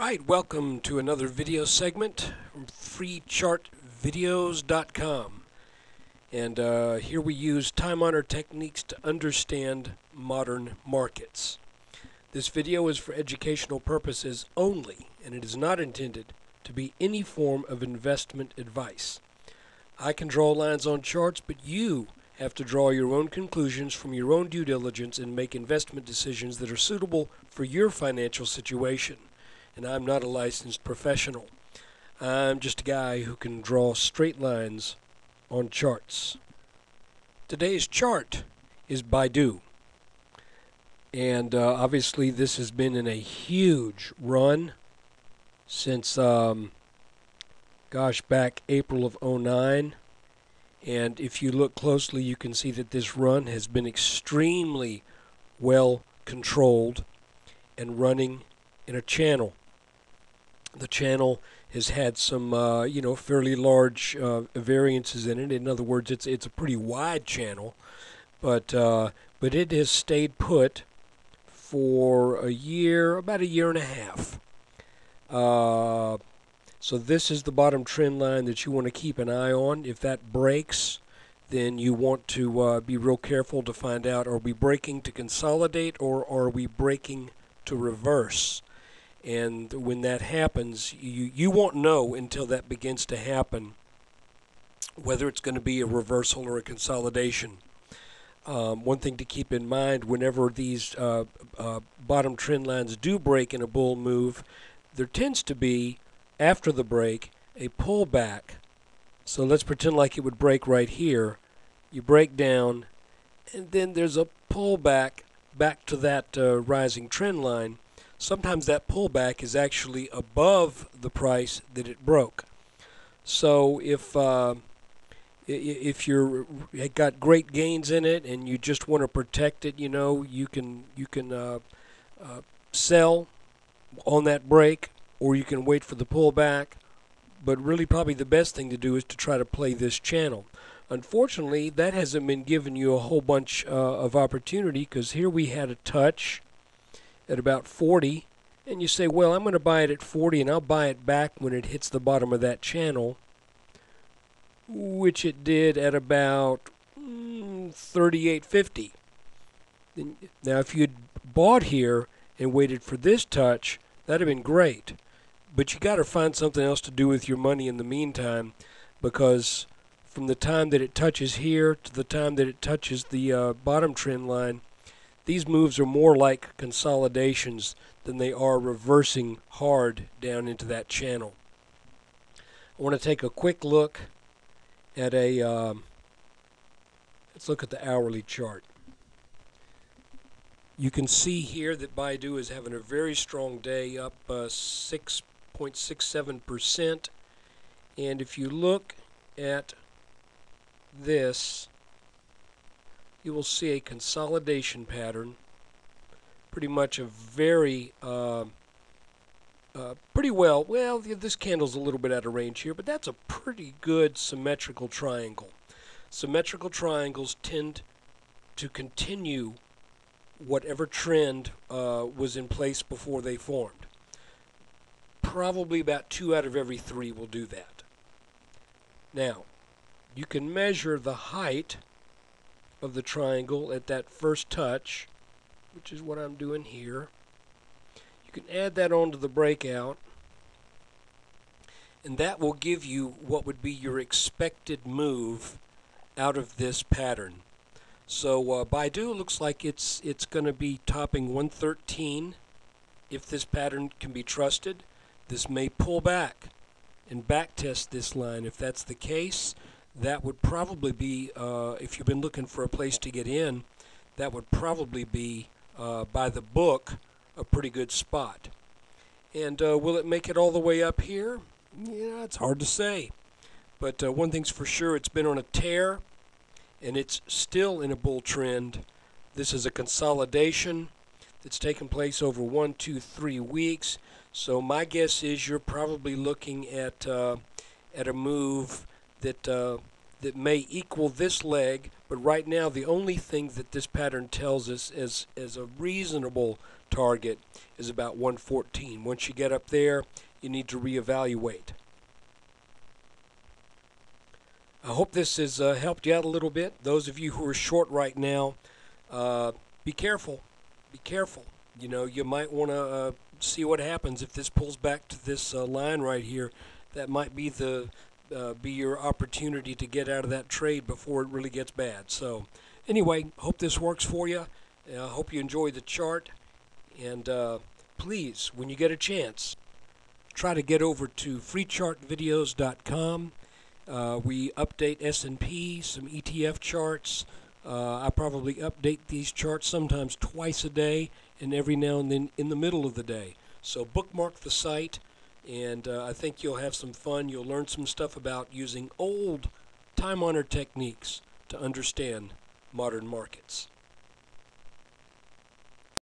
Alright, welcome to another video segment from freechartvideos.com. And here we use time-honored techniques to understand modern markets. This video is for educational purposes only, and it is not intended to be any form of investment advice. I can draw lines on charts, but you have to draw your own conclusions from your own due diligence and make investment decisions that are suitable for your financial situation. And I'm not a licensed professional. I'm just a guy who can draw straight lines on charts. Today's chart is BIDU. And obviously this has been in a huge run since, back April of '09. And if you look closely, you can see that this run has been extremely well controlled and running in a channel. The channel has had some, fairly large variances in it. In other words, it's a pretty wide channel, but it has stayed put for a year, about a year and a half. So this is the bottom trend line that you want to keep an eye on. If that breaks, then you want to be real careful to find out, are we breaking to consolidate or are we breaking to reverse? And when that happens, you won't know until that begins to happen whether it's going to be a reversal or a consolidation. One thing to keep in mind, whenever these bottom trend lines do break in a bull move, there tends to be, after the break, a pullback. So let's pretend like it would break right here. You break down, and then there's a pullback back to that rising trend line. Sometimes that pullback is actually above the price that it broke. So if you're got great gains in it and you just want to protect it, you can sell on that break, or you can wait for the pullback. But really, probably the best thing to do is to try to play this channel. Unfortunately, that hasn't been giving you a whole bunch of opportunity, because here we had a touch at about 40, and you say, well, I'm going to buy it at 40 and I'll buy it back when it hits the bottom of that channel, which it did at about 38.50. Now if you'd bought here and waited for this touch, that'd have been great, but you got to find something else to do with your money in the meantime, because from the time that it touches here to the time that it touches the bottom trend line, these moves are more like consolidations than they are reversing hard down into that channel. I want to take a quick look at let's look at the hourly chart. You can see here that BIDU is having a very strong day, up 6.67%. And if you look at this, you will see a consolidation pattern, pretty much a very, pretty well, this candle's a little bit out of range here, but that's a pretty good symmetrical triangle. Symmetrical triangles tend to continue whatever trend was in place before they formed. Probably about 2 out of every 3 will do that. Now, you can measure the height of the triangle at that first touch, which is what I'm doing here. You can add that onto the breakout, and that will give you what would be your expected move out of this pattern. So BIDU looks like it's going to be topping 113 if this pattern can be trusted. This may pull back and backtest this line. If that's the case, that would probably be, if you've been looking for a place to get in, that would probably be, by the book, a pretty good spot. And will it make it all the way up here? Yeah, it's hard to say. But one thing's for sure, it's been on a tear, and it's still in a bull trend. This is a consolidation that's taken place over 1, 2, 3 weeks. So my guess is you're probably looking at a move that may equal this leg, but right now the only thing that this pattern tells us is a reasonable target is about 114. Once you get up there, you need to reevaluate. I hope this has helped you out a little bit. Those of you who are short right now, be careful. Be careful. You know, you might want to see what happens if this pulls back to this line right here. That might be be your opportunity to get out of that trade before it really gets bad. So anyway, hope this works for you. I hope you enjoy the chart. And please, when you get a chance, try to get over to freechartvideos.com. We update S&P, some ETF charts. I probably update these charts sometimes twice a day and every now and then in the middle of the day. So bookmark the site, and I think you'll have some fun. You'll learn some stuff about using old time-honored techniques to understand modern markets.